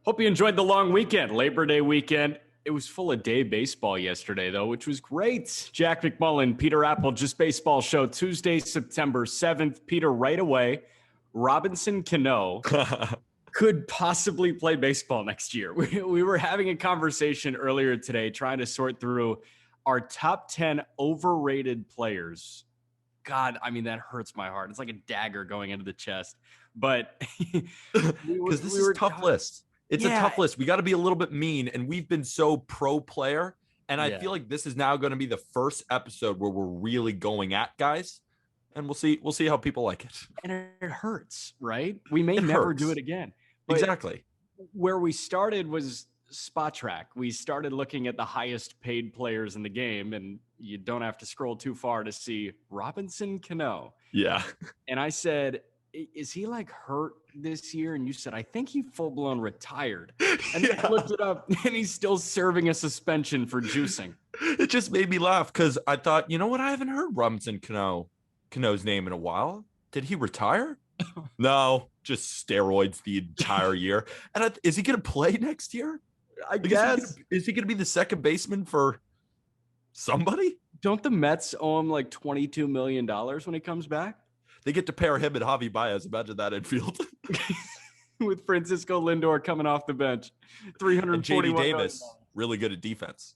Hope you enjoyed the long weekend, Labor Day weekend. It was full of day baseball yesterday, though, which was great. Jack McMullen, Peter Apple, Just Baseball Show, Tuesday, September 7th. Peter, right away, Robinson Cano could possibly play baseball next year. We were having a conversation earlier today trying to sort through our top 10 overrated players. God, I mean, that hurts my heart. It's like a dagger going into the chest. But because this is a tough list. It's a tough list. We got to be a little bit mean, and we've been so pro player. And I feel like this is now going to be the first episode where we're really going at guys, and we'll see how people like it. And it hurts, right? We may never do it again. But exactly. Where we started was Spot Track. We started looking at the highest paid players in the game, and you don't have to scroll too far to see Robinson Cano. Yeah. And I said, is he like hurt this year? And you said, I think he full blown retired. And I looked it up, and he's still serving a suspension for juicing. It just made me laugh because I thought, you know what? I haven't heard Robinson Cano's name in a while. Did he retire? No, just steroids the entire year. And is he going to play next year? I guess. Is he going to be the second baseman for somebody? Don't the Mets owe him like $22 million when he comes back? They get to pair him and Javi Baez. Imagine that infield. With Francisco Lindor coming off the bench. 341 JD Davis, really good at defense.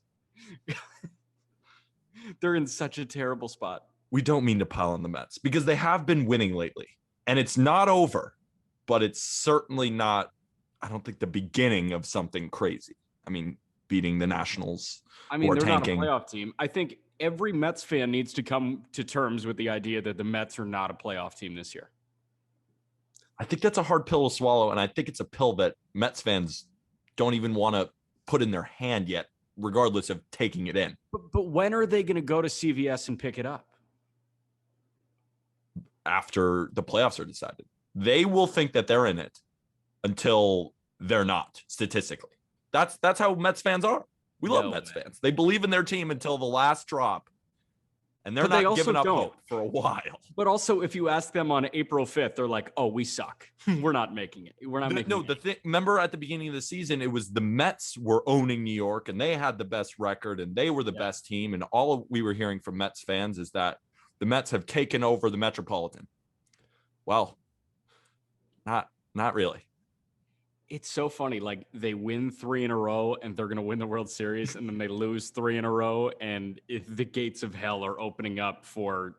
They're in such a terrible spot. We don't mean to pile on the Mets because they have been winning lately. And it's not over, but it's certainly not, I don't think, the beginning of something crazy. I mean, beating the Nationals. I mean, they're tanking. Not a playoff team. I think every Mets fan needs to come to terms with the idea that the Mets are not a playoff team this year. I think that's a hard pill to swallow, and I think it's a pill that Mets fans don't even want to put in their hand yet, regardless of taking it in. But when are they going to go to CVS and pick it up? After the playoffs are decided. They will think that they're in it until they're not, statistically. That's how Mets fans are. We love Mets fans. They believe in their team until the last drop. And they're not giving up hope for a while. But also, if you ask them on April 5th, they're like, oh, we suck. We're not making it. We're not making it. Remember at the beginning of the season, it was the Mets were owning New York, and they had the best record, and they were the best team. And all we were hearing from Mets fans is that the Mets have taken over the Metropolitan. Well, not really. It's so funny. Like, they win 3 in a row and they're going to win the World Series, and then they lose 3 in a row, and the gates of hell are opening up for,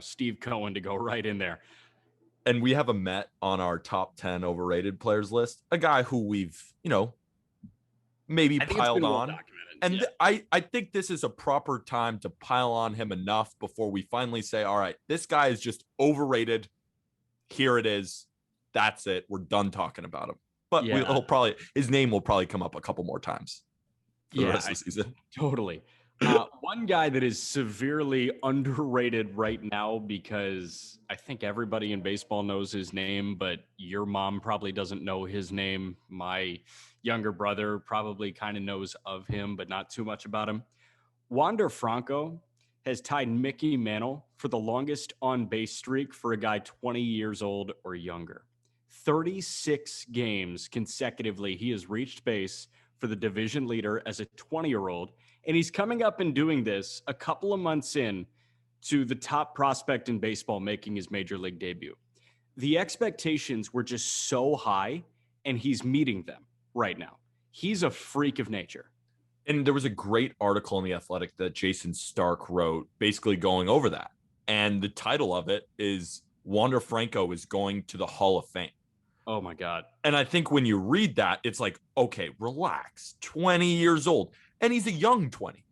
Steve Cohen to go right in there. And we have a Met on our top 10 overrated players list, a guy who we've, maybe piled on. And I think this is a proper time to pile on him enough before we finally say, all right, this guy is just overrated. Here it is. That's it. We're done talking about him. But his name will probably come up a couple more times for the rest of the season. Totally. One guy that is severely underrated right now, because I think everybody in baseball knows his name, but your mom probably doesn't know his name. My younger brother probably kind of knows of him, but not too much about him. Wander Franco has tied Mickey Mantle for the longest on-base streak for a guy 20 years old or younger. 36 games consecutively, he has reached base for the division leader as a 20-year-old, and he's coming up and doing this a couple of months in to the top prospect in baseball making his major league debut. The expectations were just so high, and he's meeting them right now. He's a freak of nature. And there was a great article in The Athletic that Jason Stark wrote, basically going over that. And the title of it is Wander Franco is going to the Hall of Fame. Oh, my God. And I think when you read that, it's like, okay, relax. 20 years old. And he's a young 20.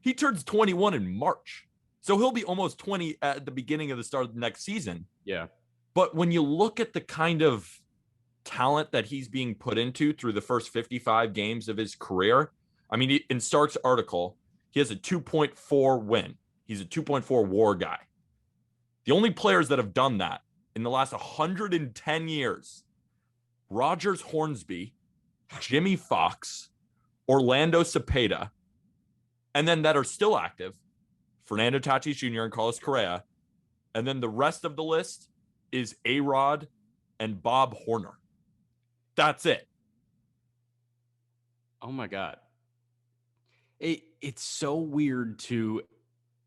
He turns 21 in March. So he'll be almost 20 at the beginning of the start of the next season. Yeah. But when you look at the kind of talent that he's being put into through the first 55 games of his career, I mean, in Stark's article, he has a 2.4 win. He's a 2.4 WAR guy. The only players that have done that in the last 110 years, Rogers Hornsby, Jimmy Fox, Orlando Cepeda, and then that are still active, Fernando Tatis Jr. and Carlos Correa. And then the rest of the list is A-Rod and Bob Horner. That's it. Oh my God. It's so weird to,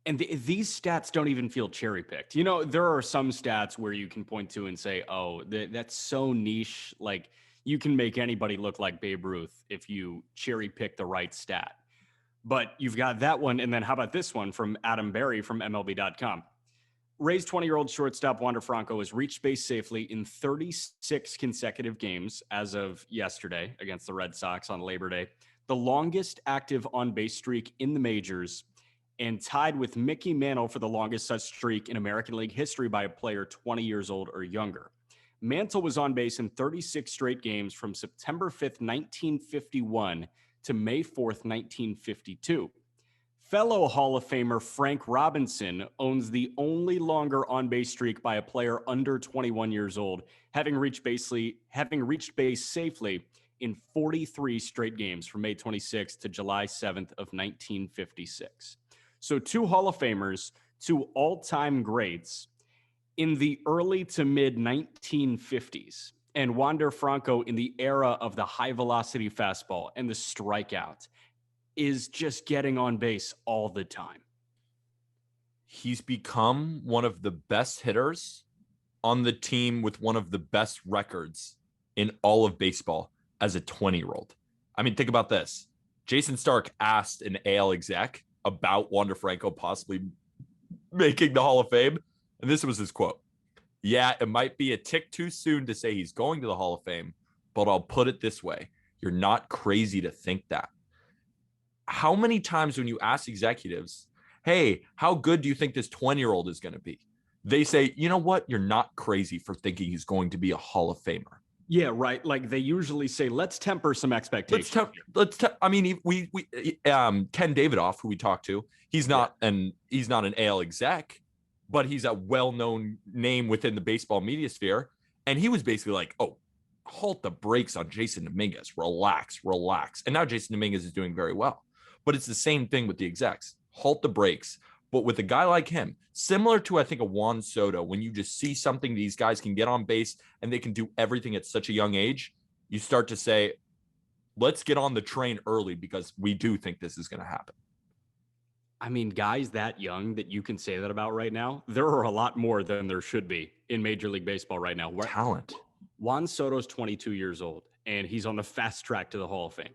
and these stats don't even feel cherry picked. You know, there are some stats where you can point to and say, oh, that's so niche. Like, you can make anybody look like Babe Ruth if you cherry pick the right stat. But you've got that one. And then how about this one from Adam Berry from MLB.com? Rays 20-year-old shortstop Wander Franco has reached base safely in 36 consecutive games as of yesterday against the Red Sox on Labor Day, the longest active on-base streak in the majors, and tied with Mickey Mantle for the longest such streak in American League history by a player 20 years old or younger. Mantle was on base in 36 straight games from September 5th, 1951 to May 4th, 1952. Fellow Hall of Famer Frank Robinson owns the only longer on-base streak by a player under 21 years old, having reached base safely in 43 straight games from May 26th to July 7th of 1956. So 2 Hall of Famers, 2 all-time greats in the early to mid 1950s, and Wander Franco in the era of the high-velocity fastball and the strikeout is just getting on base all the time. He's become one of the best hitters on the team with one of the best records in all of baseball as a 20-year-old. I mean, think about this. Jason Stark asked an AL exec about Wander Franco possibly making the Hall of Fame, and this was his quote. Yeah, it might be a tick too soon to say he's going to the Hall of Fame, but I'll put it this way. You're not crazy to think that. How many times when you ask executives, hey, how good do you think this 20-year-old is going to be? They say, you know what? You're not crazy for thinking he's going to be a Hall of Famer. Yeah, right. Like they usually say, let's temper some expectations. I mean, we Ken Davidoff, who we talked to, he's not an AL exec, but he's a well-known name within the baseball media sphere. And he was basically like, oh, halt the brakes on Jason Dominguez. Relax. And now Jason Dominguez is doing very well. But it's the same thing with the execs. Halt the brakes. But with a guy like him, similar to, I think, a Juan Soto, when you just see something these guys can get on base and they can do everything at such a young age, you start to say, let's get on the train early because we do think this is going to happen. I mean, guys that young that you can say that about right now, there are a lot more than there should be in Major League Baseball right now. Talent. Juan Soto's 22 years old, and he's on the fast track to the Hall of Fame.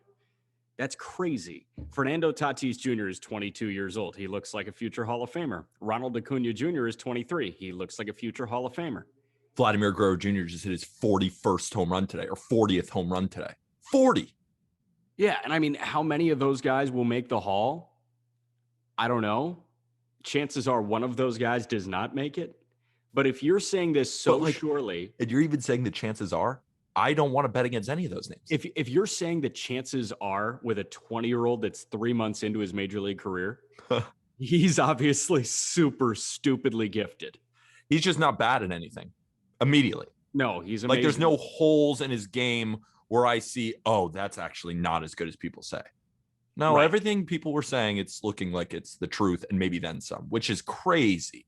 That's crazy. Fernando Tatis Jr. is 22 years old. He looks like a future Hall of Famer. Ronald Acuna Jr. is 23. He looks like a future Hall of Famer. Vladimir Guerrero Jr. just hit his 41st home run today, or 40th home run today. 40. Yeah, and I mean, how many of those guys will make the Hall? I don't know. Chances are one of those guys does not make it. But if you're saying this surely, and you're even saying the chances are, I don't want to bet against any of those names. If you're saying the chances are with a 20-year-old that's 3 months into his major league career, he's obviously super stupidly gifted. He's just not bad at anything immediately. No, he's amazing. Like there's no holes in his game where I see, oh, that's actually not as good as people say. No, right. Everything people were saying, it's looking like it's the truth and maybe then some, which is crazy.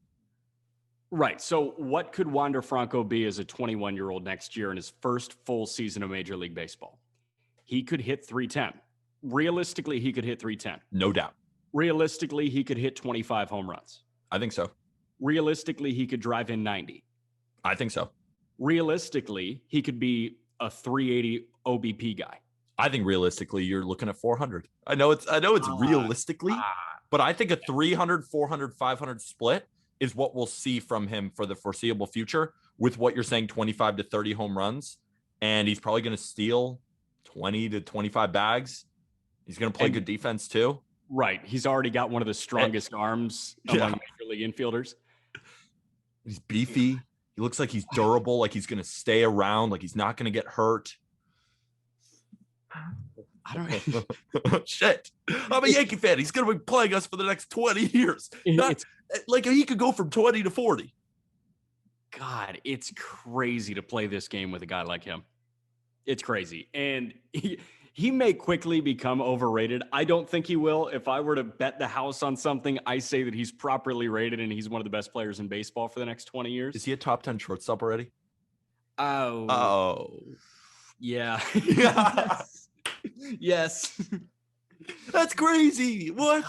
Right. So what could Wander Franco be as a 21-year-old next year in his first full season of Major League Baseball? He could hit 310. Realistically, he could hit 310. No doubt. Realistically, he could hit 25 home runs. I think so. Realistically, he could drive in 90. I think so. Realistically, he could be a 380 OBP guy. I think realistically, you're looking at 400. I know it's realistically, but I think a 300, 400, 500 split is what we'll see from him for the foreseeable future with what you're saying, 25 to 30 home runs. And he's probably going to steal 20 to 25 bags. He's going to play good defense too. Right. He's already got one of the strongest arms among Major League infielders. He's beefy. He looks like he's durable, like he's going to stay around, like he's not going to get hurt. I don't Shit. I'm a Yankee fan. He's going to be playing us for the next 20 years. Like he could go from 20 to 40. God, it's crazy to play this game with a guy like him. It's crazy. And he may quickly become overrated. I don't think he will. If I were to bet the house on something, I say that he's properly rated and he's one of the best players in baseball for the next 20 years. Is he a top 10 shortstop already? Oh. Yeah. Yes. That's crazy. What?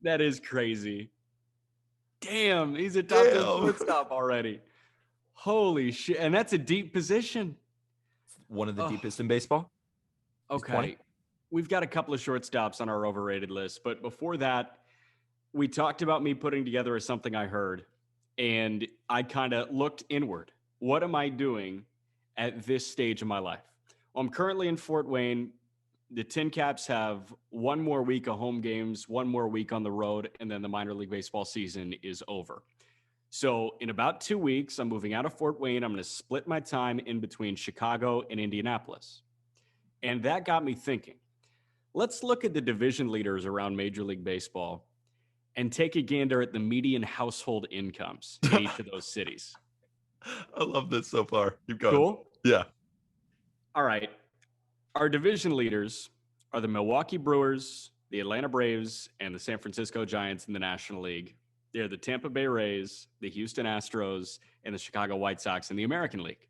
That is crazy. Damn, he's a top 10 shortstop already. Holy shit. And that's a deep position. One of the deepest in baseball. Okay. We've got a couple of shortstops on our overrated list, but before that, we talked about me putting together something I heard, and I kind of looked inward. What am I doing at this stage of my life? Well, I'm currently in Fort Wayne. The Tin Caps have one more week of home games, one more week on the road, and then the minor league baseball season is over. So in about 2 weeks, I'm moving out of Fort Wayne. I'm going to split my time in between Chicago and Indianapolis. And that got me thinking. Let's look at the division leaders around Major League Baseball and take a gander at the median household incomes in each of those cities. I love this so far. Keep going. Cool? Yeah. All right. Our division leaders are the Milwaukee Brewers, the Atlanta Braves, and the San Francisco Giants in the National League. They're the Tampa Bay Rays, the Houston Astros, and the Chicago White Sox in the American League.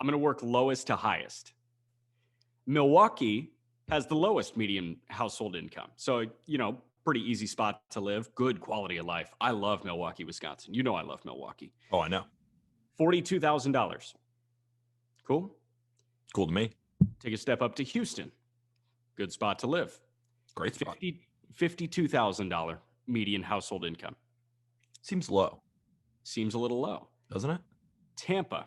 I'm going to work lowest to highest. Milwaukee has the lowest median household income. So, pretty easy spot to live, good quality of life. I love Milwaukee, Wisconsin. You know I love Milwaukee. Oh, I know. $42,000. Cool? Cool to me. Take a step up to Houston. Good spot to live. Great spot. $52,000 median household income. Seems low. Seems a little low. Doesn't it? Tampa,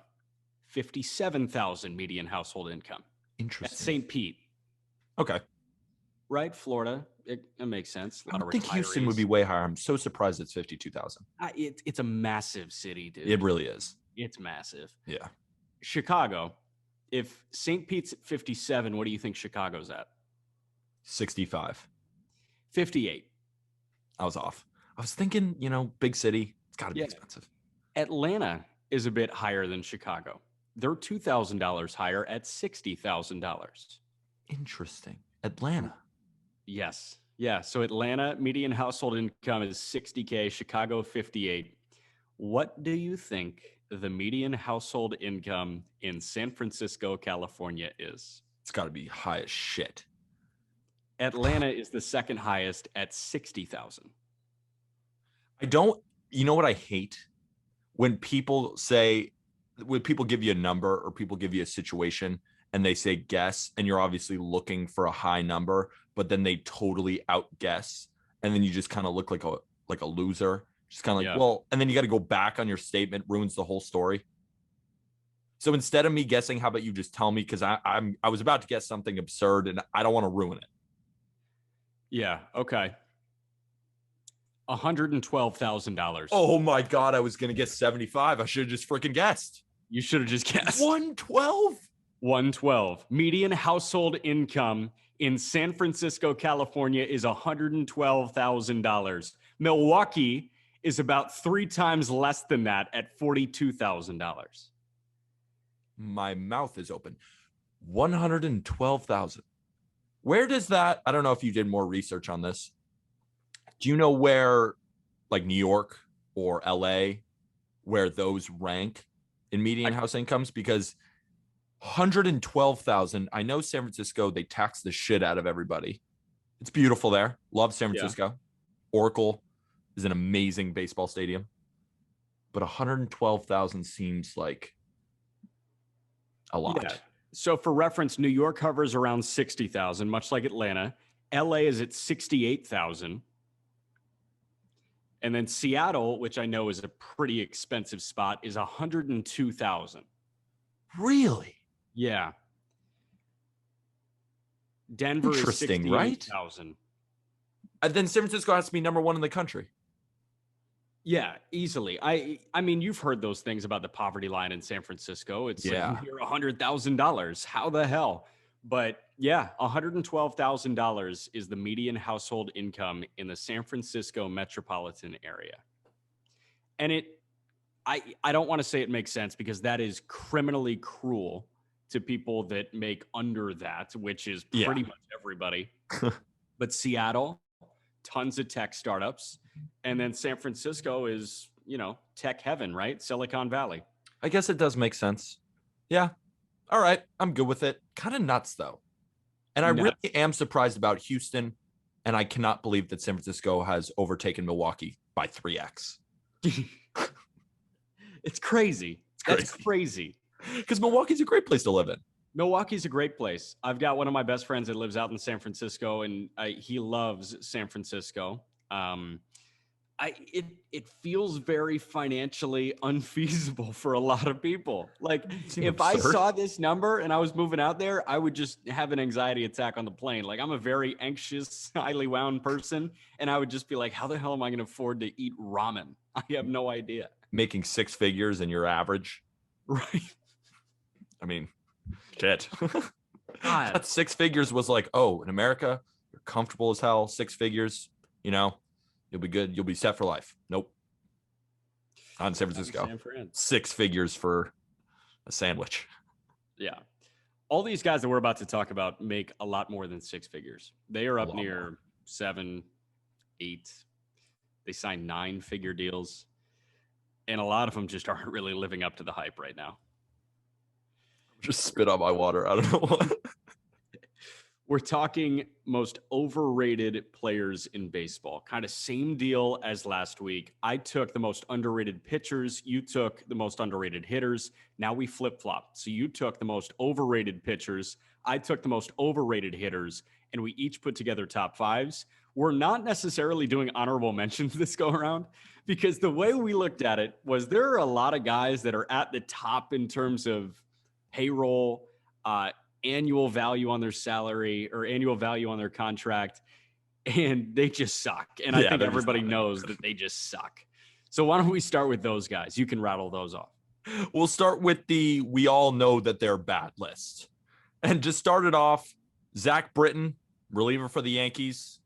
$57,000 median household income. Interesting. That's St. Pete. Okay. Right? Florida. It makes sense. I think Houston would be way higher. I'm so surprised it's 52,000. It's a massive city, dude. It really is. It's massive. Yeah. Chicago. If St. Pete's at 57, what do you think Chicago's at? 65. 58. I was off. I was thinking, big city. It's got to be expensive. Atlanta is a bit higher than Chicago. They're $2,000 higher at $60,000. Interesting. Atlanta. Yes. Yeah. So Atlanta median household income is $60K, Chicago 58. What do you think the median household income in San Francisco, California is? It's got to be high as shit. Atlanta is the second highest at 60,000. You know what I hate? When people give you a number or people give you a situation and they say guess, and you're obviously looking for a high number, but then they totally outguess, and then you just kind of look like a loser. Just kind of like, well, and then you got to go back on your statement, ruins the whole story. So instead of me guessing, how about you just tell me? Because I was about to guess something absurd and I don't want to ruin it. Yeah. Okay. $112,000. Oh my God. I was going to guess 75. I should have just freaking guessed. You should have just guessed. 112. 112. Median household income in San Francisco, California is $112,000. Milwaukee is about 3 times less than that at $42,000. My mouth is open. 112,000. Where does that? I don't know if you did more research on this. Do you know where, like New York or LA, where those rank in median house incomes? Because 112,000. I know San Francisco, they tax the shit out of everybody. It's beautiful there. Love San Francisco. Yeah. Oracle is an amazing baseball stadium. But 112,000 seems like a lot. Yeah. So for reference, New York hovers around 60,000, much like Atlanta. LA is at 68,000. And then Seattle, which I know is a pretty expensive spot, is 102,000. Really? Yeah. Denver is 68,000. Right? And then San Francisco has to be number 1 in the country. Yeah, easily. I mean, you've heard those things about the poverty line in San Francisco. It's like you're $100,000. How the hell? But yeah, $112,000 is the median household income in the San Francisco metropolitan area. And I don't want to say it makes sense, because that is criminally cruel to people that make under that, which is pretty much everybody. But Seattle, tons of tech startups. And then San Francisco is, tech heaven, right? Silicon Valley. I guess it does make sense. Yeah. All right. I'm good with it. Kind of nuts, though. And I really Nuts. am surprised about Houston. And I cannot believe that San Francisco has overtaken Milwaukee by 3x. It's crazy. That's crazy. Because Milwaukee's a great place to live in. Milwaukee's a great place. I've got one of my best friends that lives out in San Francisco, and he loves San Francisco. It feels very financially unfeasible for a lot of people. Like, if I saw this number and I was moving out there, I would just have an anxiety attack on the plane. Like, I'm a very anxious, highly wound person, and I would just be like, how the hell am I going to afford to eat ramen? I have no idea. Making six figures and your average. Right. I mean, shit. That six figures was like, oh, in America, you're comfortable as hell. Six figures, you'll be good. You'll be set for life. Nope. Not in San Francisco. Six figures for a sandwich. Yeah. All these guys that we're about to talk about make a lot more than six figures. They are up near more. 7, 8. They sign 9-figure deals. And a lot of them just aren't really living up to the hype right now. Just spit on my water. I don't know what. We're talking most overrated players in baseball. Kind of same deal as last week. I took the most underrated pitchers. You took the most underrated hitters. Now we flip-flop. So you took the most overrated pitchers. I took the most overrated hitters. And we each put together top fives. We're not necessarily doing honorable mentions this go around, because the way we looked at it was there are a lot of guys that are at the top in terms of payroll, annual value on their salary or annual value on their contract, and they just suck. And I think everybody knows that they just suck. So why don't we start with those guys? You can rattle those off. We'll start with we all know that they're bad list. And just started off, Zach Britton, reliever for the Yankees.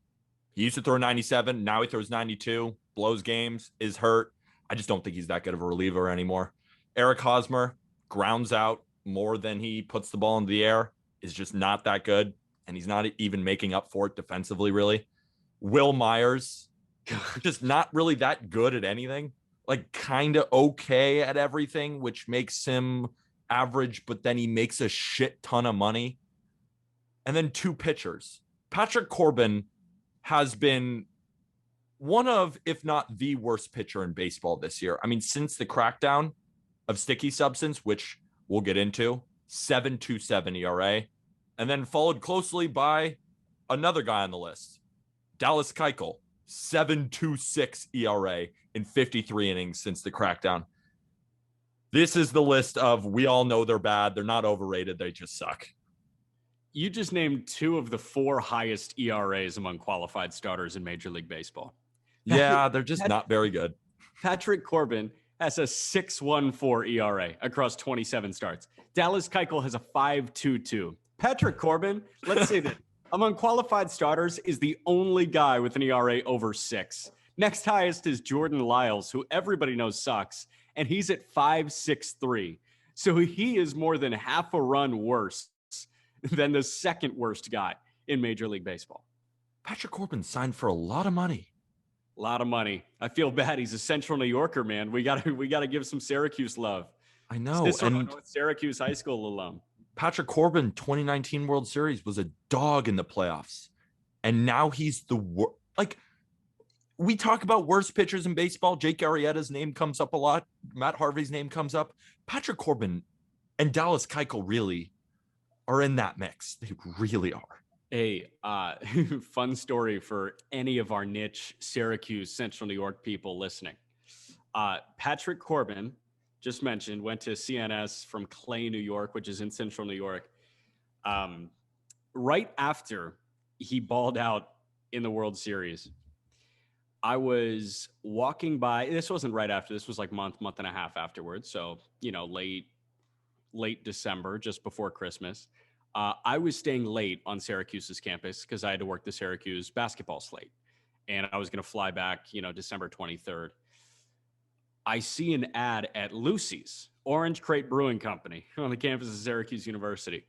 He used to throw 97. Now he throws 92, blows games, is hurt. I just don't think he's that good of a reliever anymore. Eric Hosmer grounds out more than he puts the ball in the air, is just not that good. And he's not even making up for it defensively, really. Will Myers, just not really that good at anything. Like, kind of okay at everything, which makes him average, but then he makes a shit ton of money. And then 2 pitchers. Patrick Corbin has been one of, if not the worst pitcher in baseball this year. I mean, since the crackdown of sticky substance, which we'll get into, 7.27 ERA, and then followed closely by another guy on the list, Dallas Keuchel, 7.26 ERA in 53 innings since the crackdown. This is the list of, we all know they're bad. They're not overrated. They just suck. You just named 2 of the 4 highest ERAs among qualified starters in Major League Baseball. Yeah, they're just not very good. Patrick Corbin has a 6.14 ERA across 27 starts. Dallas Keuchel has a 5.22. Patrick Corbin, let's say that among qualified starters, is the only guy with an ERA over 6. Next highest is Jordan Lyles, who everybody knows sucks, and he's at 5.63. So he is more than half a run worse than the second worst guy in Major League Baseball. Patrick Corbin signed for a lot of money. A lot of money. I feel bad. He's a Central New Yorker, man. We gotta give some Syracuse love. I know. And North Syracuse High School alum. Patrick Corbin, 2019 World Series, was a dog in the playoffs. And now he's the worst. Like, we talk about worst pitchers in baseball. Jake Arrieta's name comes up a lot. Matt Harvey's name comes up. Patrick Corbin and Dallas Keuchel really are in that mix. They really are. A fun story for any of our niche Syracuse, Central New York people listening. Patrick Corbin, just mentioned, went to CNS from Clay, New York, which is in Central New York. Right after he balled out in the World Series, I was walking by. This wasn't right after. This was like month and a half afterwards. So, late December, just before Christmas. I was staying late on Syracuse's campus because I had to work the Syracuse basketball slate. And I was going to fly back, December 23rd. I see an ad at Lucy's, Orange Crate Brewing Company, on the campus of Syracuse University.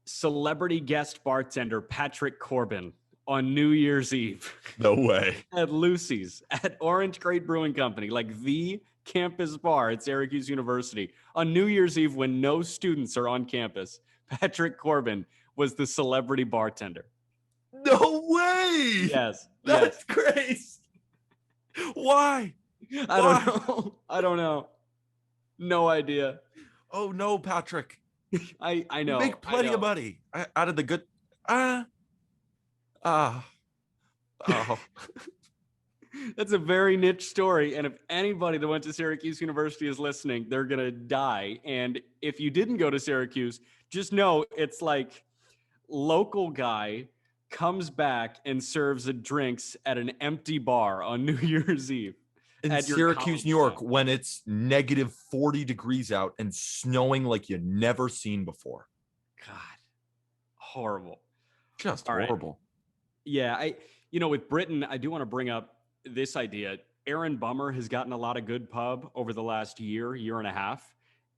Celebrity guest bartender Patrick Corbin on New Year's Eve. No way. At Lucy's, at Orange Crate Brewing Company, like the campus bar at Syracuse University, on New Year's Eve when no students are on campus. Patrick Corbin was the celebrity bartender. No way. Yes. That's crazy. Why? I don't know. I don't know. No idea. Oh no, Patrick. I know. You make plenty of money out of the good. Oh. That's a very niche story. And if anybody that went to Syracuse University is listening, they're going to die. And if you didn't go to Syracuse, just know it's like local guy comes back and serves drinks at an empty bar on New Year's Eve. In Syracuse, New York, when it's negative 40 degrees out and snowing like you never seen before. God, horrible. Just horrible. Yeah, with Britton, I do want to bring up this idea. Aaron Bummer has gotten a lot of good pub over the last year and a half.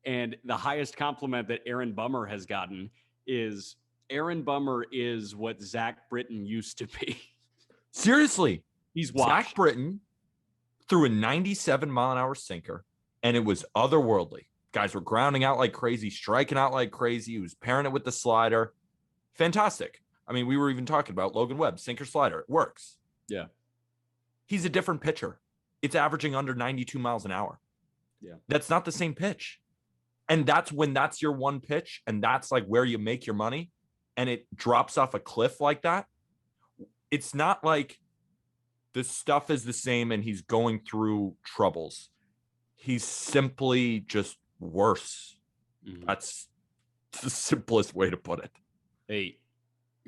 And the highest compliment that Aaron Bummer has gotten is Aaron Bummer is what Zach Britton used to be. Seriously. He's washed. Zach Britton threw a 97-mile-an-hour sinker, and it was otherworldly. Guys were grounding out like crazy, striking out like crazy. He was pairing it with the slider. Fantastic. I mean, we were even talking about Logan Webb, sinker slider. It works. Yeah. He's a different pitcher. It's averaging under 92 miles an hour. Yeah. That's not the same pitch. And that's when that's your one pitch, and that's like where you make your money, and it drops off a cliff like that. It's not like the stuff is the same and he's going through troubles. He's simply just worse. Mm-hmm. That's the simplest way to put it. Hey,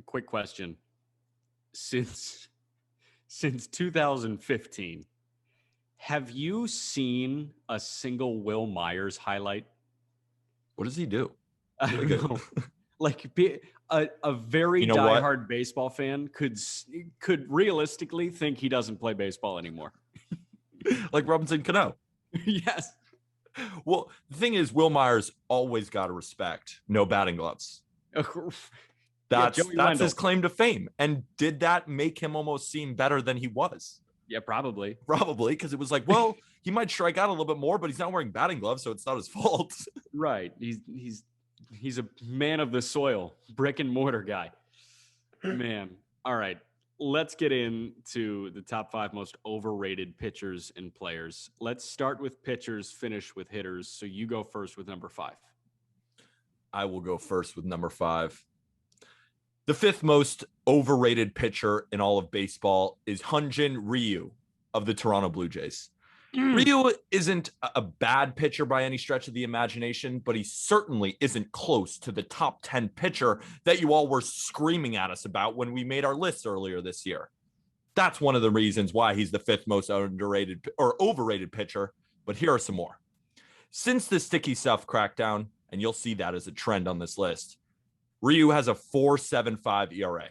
quick question. Since 2015, have you seen a single Will Myers highlight? What does he do? I don't know. Like a very diehard baseball fan could realistically think he doesn't play baseball anymore. Like Robinson Cano. Yes. Well, the thing is, Will Myers always got to respect no batting gloves. That's his claim to fame. And did that make him almost seem better than he was? Yeah, probably. Probably, because it was like, well, he might strike out a little bit more, but he's not wearing batting gloves, so it's not his fault. Right. He's a man of the soil, brick and mortar guy. Man. All right. Let's get into the top 5 most overrated pitchers and players. Let's start with pitchers, finish with hitters. So you go first with number 5. I will go first with number 5. The 5th most overrated pitcher in all of baseball is Hunjin Ryu of the Toronto Blue Jays. Ryu isn't a bad pitcher by any stretch of the imagination, but he certainly isn't close to the top 10 pitcher that you all were screaming at us about when we made our list earlier this year. That's one of the reasons why he's the 5th most underrated or overrated pitcher, but here are some more. Since the sticky stuff crackdown, and you'll see that as a trend on this list, Ryu has a 4.75 ERA.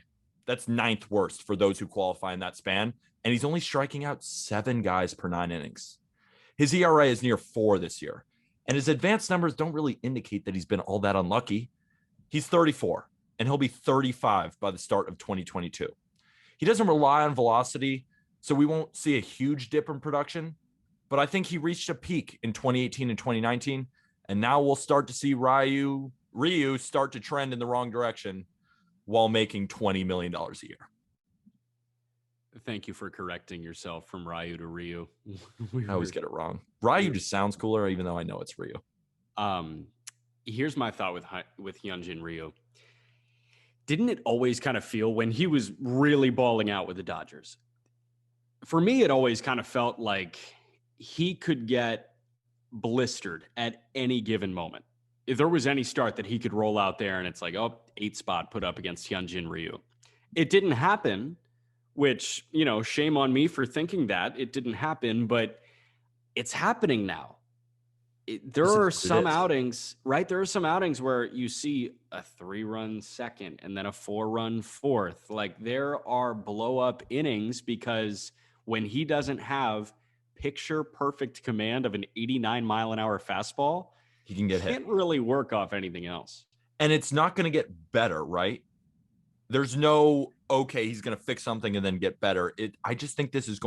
That's 9th worst for those who qualify in that span, and he's only striking out 7 guys per 9 innings. His ERA is near 4 this year, and his advanced numbers don't really indicate that he's been all that unlucky. He's 34, and he'll be 35 by the start of 2022. He doesn't rely on velocity, so we won't see a huge dip in production, but I think he reached a peak in 2018 and 2019, and now we'll start to see Ryu start to trend in the wrong direction while making $20 million a year. Thank you for correcting yourself from Ryu to Ryu. I always get it wrong. Ryu just sounds cooler, even though I know it's Ryu. Here's my thought with Hunjin Ryu. Didn't it always kind of feel when he was really balling out with the Dodgers? For me, it always kind of felt like he could get blistered at any given moment. If there was any start that he could roll out there and it's like, 8 spot put up against Hunjin Ryu. It didn't happen, which, shame on me for thinking that. It didn't happen, but it's happening now. There are some outings, right? There are some outings where you see a 3-run second and then a 4-run fourth. Like there are blow up innings because when he doesn't have picture perfect command of an 89-mile-an-hour fastball, he can get hit. Can't really work off anything else. And it's not going to get better, right? There's no, okay, he's going to fix something and then get better. I just think this is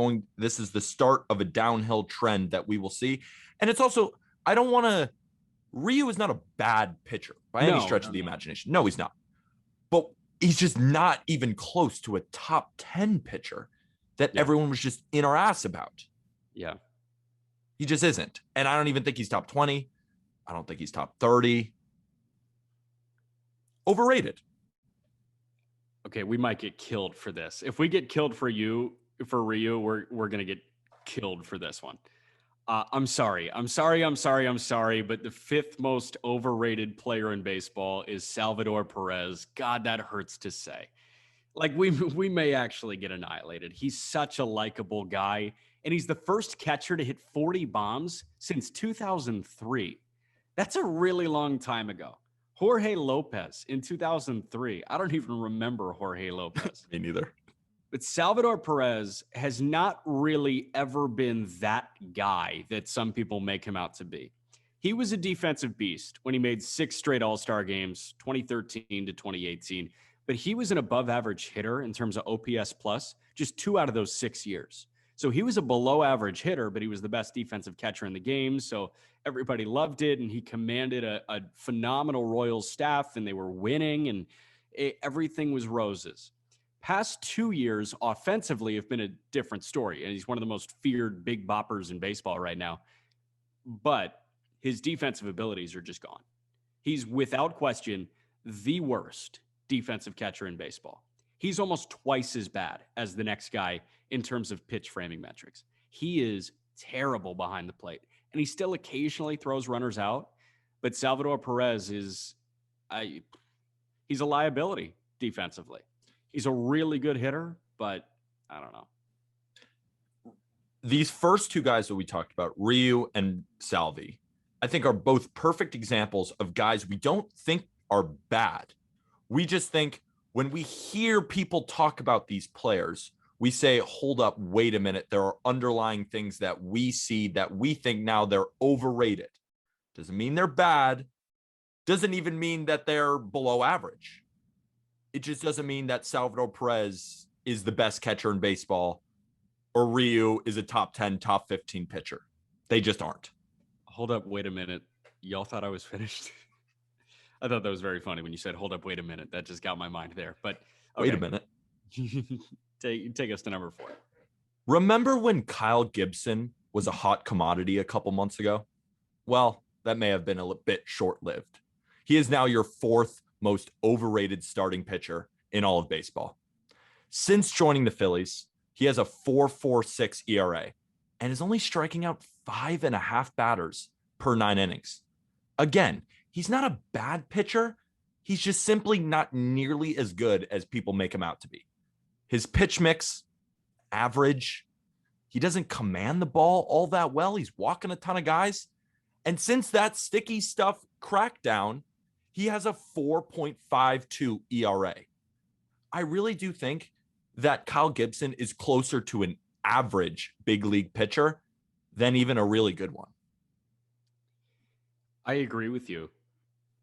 the start of a downhill trend that we will see. And it's also, Ryu is not a bad pitcher by any stretch of the imagination. No, he's not. But he's just not even close to a top 10 pitcher that Yeah. everyone was just in our ass about. Yeah. He just isn't. And I don't even think he's top 20. I don't think he's top 30. Overrated. Okay, we might get killed for this. If we get killed for Ryu, we're gonna get killed for this one. I'm sorry, but the fifth most overrated player in baseball is Salvador Perez. God, that hurts to say. Like we may actually get annihilated. He's such a likable guy, and he's the first catcher to hit 40 bombs since 2003. That's a really long time ago. Jorge Lopez in 2003. I don't even remember Jorge Lopez. Me neither. But Salvador Perez has not really ever been that guy that some people make him out to be. He was a defensive beast when he made 6 straight All-Star games, 2013 to 2018. But he was an above-average hitter in terms of OPS plus, just 2 out of those 6 years. So he was a below-average hitter, but he was the best defensive catcher in the game. So everybody loved it, and he commanded a phenomenal Royals staff, and they were winning, and everything was roses. Past 2 years offensively have been a different story, and he's one of the most feared big boppers in baseball right now. But his defensive abilities are just gone. He's without question the worst defensive catcher in baseball. He's almost twice as bad as the next guy in terms of pitch framing metrics. He is terrible behind the plate, and he still occasionally throws runners out. But Salvador Perez he's a liability defensively. He's a really good hitter, but I don't know. These first 2 guys that we talked about, Ryu and Salvi, I think are both perfect examples of guys we don't think are bad. We just think when we hear people talk about these players, we say, hold up, wait a minute. There are underlying things that we see that we think now they're overrated. Doesn't mean they're bad. Doesn't even mean that they're below average. It just doesn't mean that Salvador Perez is the best catcher in baseball or Ryu is a top 10, top 15 pitcher. They just aren't. Hold up, wait a minute. Y'all thought I was finished? I thought that was very funny when you said, hold up, wait a minute. That just got my mind there. But okay. Wait a minute. Take us to number 4. Remember when Kyle Gibson was a hot commodity a couple months ago? Well, that may have been a bit short-lived. He is now your 4th most overrated starting pitcher in all of baseball. Since joining the Phillies, he has a 4.46 ERA and is only striking out 5.5 batters per 9 innings. Again, he's not a bad pitcher. He's just simply not nearly as good as people make him out to be. His pitch mix, average. He doesn't command the ball all that well. He's walking a ton of guys. And since that sticky stuff crackdown, he has a 4.52 ERA. I really do think that Kyle Gibson is closer to an average big league pitcher than even a really good one. I agree with you.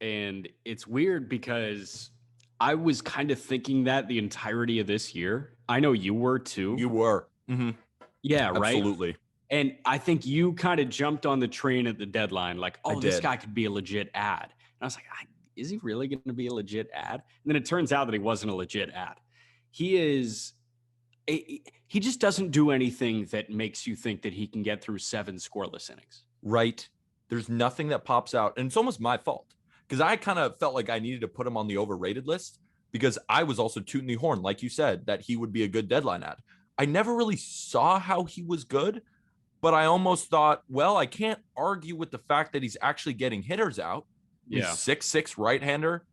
And it's weird because I was kind of thinking that the entirety of this year. I know you were too. You were. Mm-hmm. Yeah, right? Absolutely. And I think you kind of jumped on the train at the deadline like, oh, this guy could be a legit ad. And I was like, is he really going to be a legit ad? And then it turns out that he wasn't a legit ad. He just doesn't do anything that makes you think that he can get through 7 scoreless innings. Right. There's nothing that pops out. And it's almost my fault because I kind of felt like I needed to put him on the overrated list because I was also tooting the horn, like you said, that he would be a good deadline ad. I never really saw how he was good, but I almost thought, well, I can't argue with the fact that he's actually getting hitters out. He's 6'6" right-hander.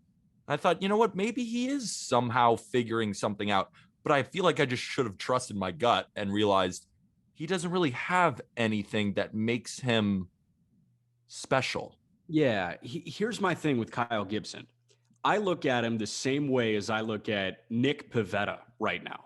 I thought, you know what? Maybe he is somehow figuring something out. But I feel like I just should have trusted my gut and realized he doesn't really have anything that makes him special. Yeah. Here's my thing with Kyle Gibson. I look at him the same way as I look at Nick Pivetta right now.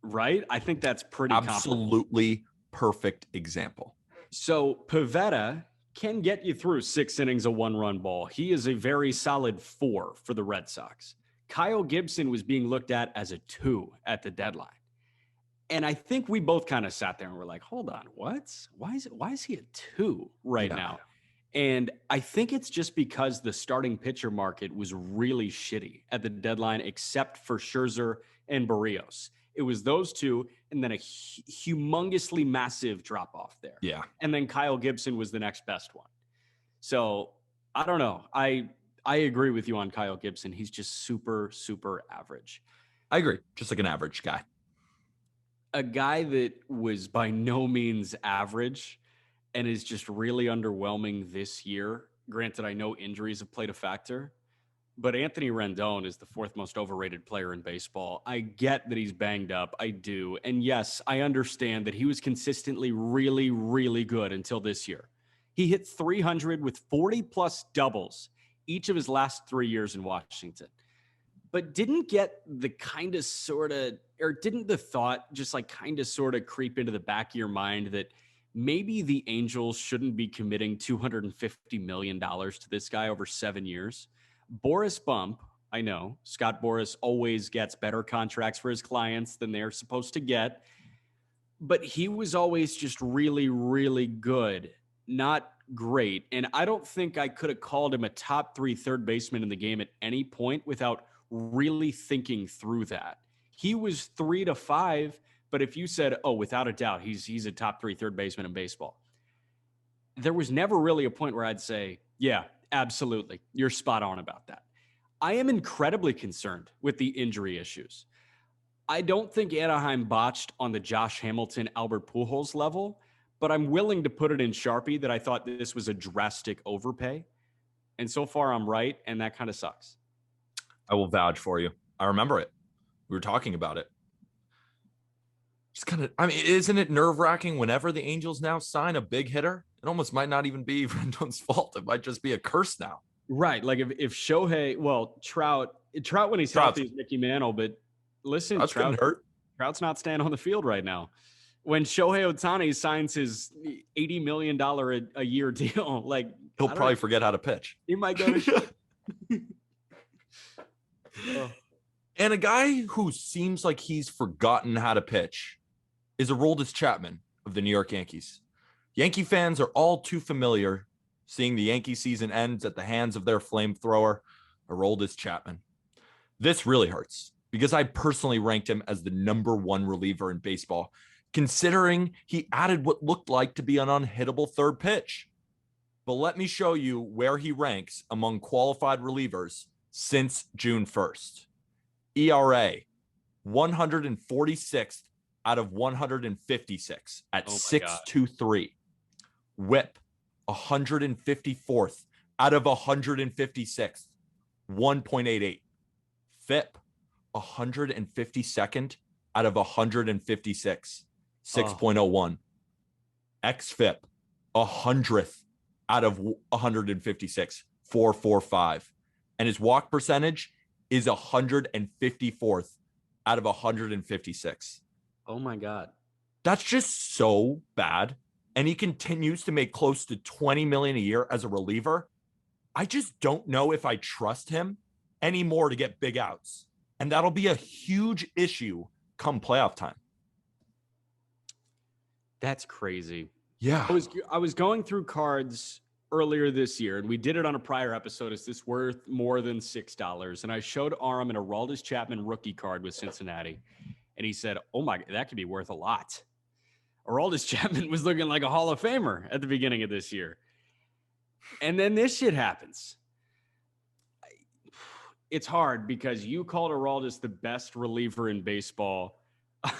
Right? I think that's pretty absolutely perfect example. So Pivetta can get you through 6 innings of 1-run ball. He is a very solid 4 for the Red Sox. Kyle Gibson was being looked at as a 2 at the deadline. And I think we both kind of sat there and were like, hold on, what? Why is he a 2 right now? And I think it's just because the starting pitcher market was really shitty at the deadline, except for Scherzer and Barrios. It was those two, and then a humongously massive drop off there. Yeah. And then Kyle Gibson was the next best one. So I don't know. I agree with you on Kyle Gibson. He's just super, super average. I agree. Just like an average guy. A guy that was by no means average and is just really underwhelming this year. Granted, I know injuries have played a factor, but Anthony Rendon is the fourth most overrated player in baseball. I get that he's banged up. I do. And yes, I understand that he was consistently really, really good until this year. He hit 300 with 40-plus doubles each of his last 3 years in Washington, but didn't get the kind of sort of, or didn't the thought just like kind of sort of creep into the back of your mind that maybe the Angels shouldn't be committing $250 million to this guy over 7 years? Boris Bump, I know, Scott Boras always gets better contracts for his clients than they're supposed to get, but he was always just really, really good, not great. And I don't think I could have called him a top 3 third baseman in the game at any point without really thinking through that. He was 3 to 5, but if you said, oh, without a doubt, he's a top 3 third baseman in baseball, there was never really a point where I'd say, yeah, absolutely, you're spot on about that. I am incredibly concerned with the injury issues. I don't think Anaheim botched on the Josh Hamilton, Albert Pujols level, but I'm willing to put it in Sharpie that I thought this was a drastic overpay. And so far I'm right, and that kind of sucks. I will vouch for you. I remember it. We were talking about it. Just kind of, I mean, isn't it nerve-wracking whenever the Angels now sign a big hitter? It almost might not even be Rendon's fault. It might just be a curse now. Right. Like if Shohei, well, Trout when he's healthy is Mickey Mantle, but listen, Trout's not staying on the field right now. When Shohei Ohtani signs his $80 million a year deal, like he'll probably forget how to pitch. He might go to And a guy who seems like he's forgotten how to pitch is Aroldis Chapman of the New York Yankees. Yankee fans are all too familiar seeing the Yankee season ends at the hands of their flamethrower, Aroldis Chapman. This really hurts because I personally ranked him as the number 1 reliever in baseball, considering he added what looked like to be an unhittable third pitch. But let me show you where he ranks among qualified relievers since June 1st. ERA, 146th out of 156 at 6.23. WHIP, 154th out of 156th, 1.88. FIP, 152nd out of 156, 6.01. XFIP, 100th out of 156, 4.45. And his walk percentage is 154th out of 156. Oh my God. That's just so bad. And he continues to make close to $20 million a year as a reliever. I just don't know if I trust him anymore to get big outs. And that'll be a huge issue come playoff time. That's crazy. Yeah. I was going through cards earlier this year, and we did it on a prior episode. Is this worth more than $6? And I showed Aram an Aroldis Chapman rookie card with Cincinnati. And he said, oh my, that could be worth a lot. Aroldis Chapman was looking like a Hall of Famer at the beginning of this year. And then this shit happens. It's hard because you called Aroldis the best reliever in baseball.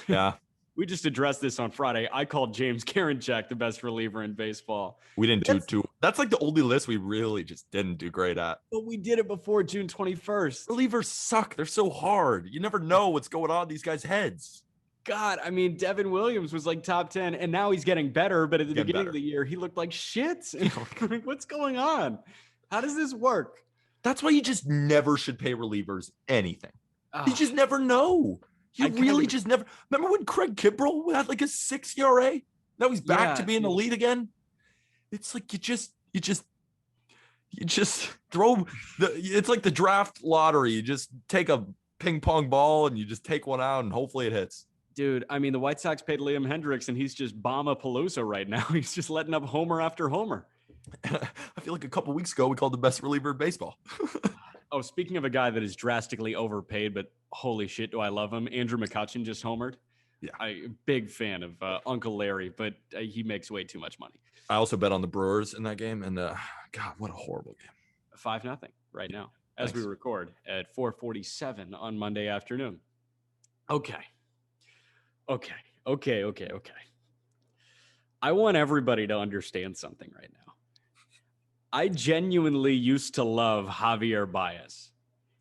Yeah. We just addressed this on Friday. I called James Karinchak the best reliever in baseball. We didn't do too. That's like the only list we really just didn't do great at. But we did it before June 21st. Relievers suck. They're so hard. You never know what's going on in these guys' heads. God, I mean, Devin Williams was like top 10, and now he's getting better. But at the beginning of the year, he looked like shit. What's going on? How does this work? That's why you just never should pay relievers anything. You just never know. You really just never. Remember when Craig Kimbrell had like a 6 ERA? Now he's back to being elite again. It's like you just throw it's like the draft lottery. You just take a ping pong ball and you just take one out and hopefully it hits. Dude, I mean, the White Sox paid Liam Hendricks and he's just Bomba-palooza right now. He's just letting up homer after homer. I feel like a couple weeks ago we called the best reliever in baseball. Oh, speaking of a guy that is drastically overpaid, but holy shit, do I love him. Andrew McCutchen just homered. Yeah. I'm big fan of Uncle Larry, but he makes way too much money. I also bet on the Brewers in that game, and God, what a horrible game. 5-0 right now, as Thanks. we record at 4:47 on Monday afternoon. Okay. I want everybody to understand something right now. I genuinely used to love Javier Baez.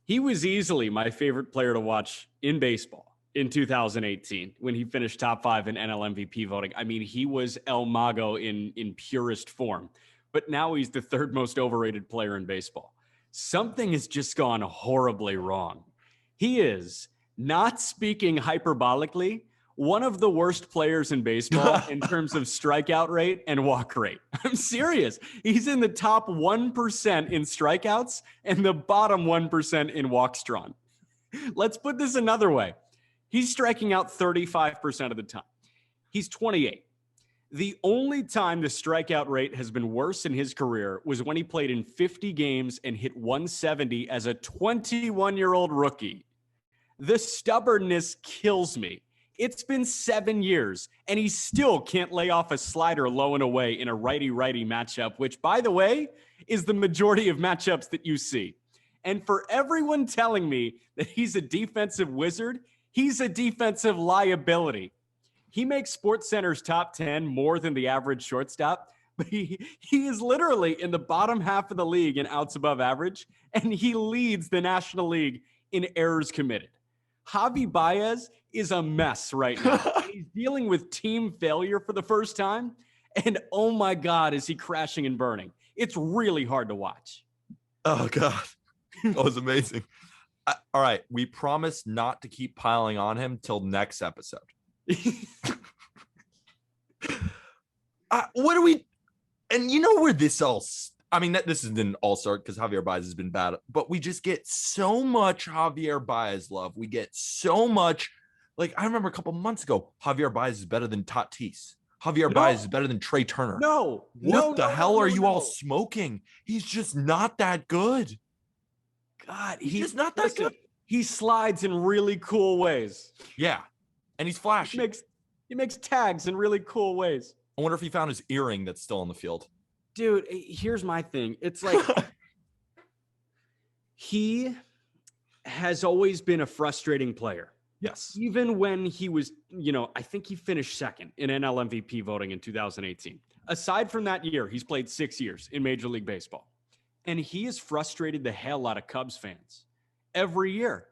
He was easily my favorite player to watch in baseball in 2018 when he finished top 5 in NL MVP voting. I mean, he was El Mago in purest form, but now he's the third most overrated player in baseball. Something has just gone horribly wrong. He is, not speaking hyperbolically, one of the worst players in baseball in terms of strikeout rate and walk rate. I'm serious. He's in the top 1% in strikeouts and the bottom 1% in walks drawn. Let's put this another way. He's striking out 35% of the time. He's 28. The only time the strikeout rate has been worse in his career was when he played in 50 games and hit 170 as a 21-year-old rookie. The stubbornness kills me. It's been 7 years, and he still can't lay off a slider low and away in a righty-righty matchup, which, by the way, is the majority of matchups that you see. And for everyone telling me that he's a defensive wizard, he's a defensive liability. He makes SportsCenter's top 10 more than the average shortstop, but he is literally in the bottom half of the league in outs above average, and he leads the National League in errors committed. Javi Baez is a mess right now. He's dealing with team failure for the first time, and oh my God, is he crashing and burning. It's really hard to watch. Oh, God. That was amazing. All right. We promise not to keep piling on him till next episode. What do we... And you know where this all... I mean, this isn't an all-start because Javier Baez has been bad, but we just get so much Javier Baez love. We get so much... Like, I remember a couple months ago, Javier Baez is better than Tatis. Javier Baez is better than Trey Turner. What the hell are you all smoking? He's just not that good. God, he's not that good. He slides in really cool ways. Yeah, and he's flashy. He makes tags in really cool ways. I wonder if he found his earring that's still on the field. Dude, here's my thing. It's like he has always been a frustrating player. Yes. Even when he was, I think he finished second in NL MVP voting in 2018. Aside from that year, he's played 6 years in Major League Baseball. And he has frustrated the hell out of Cubs fans every year.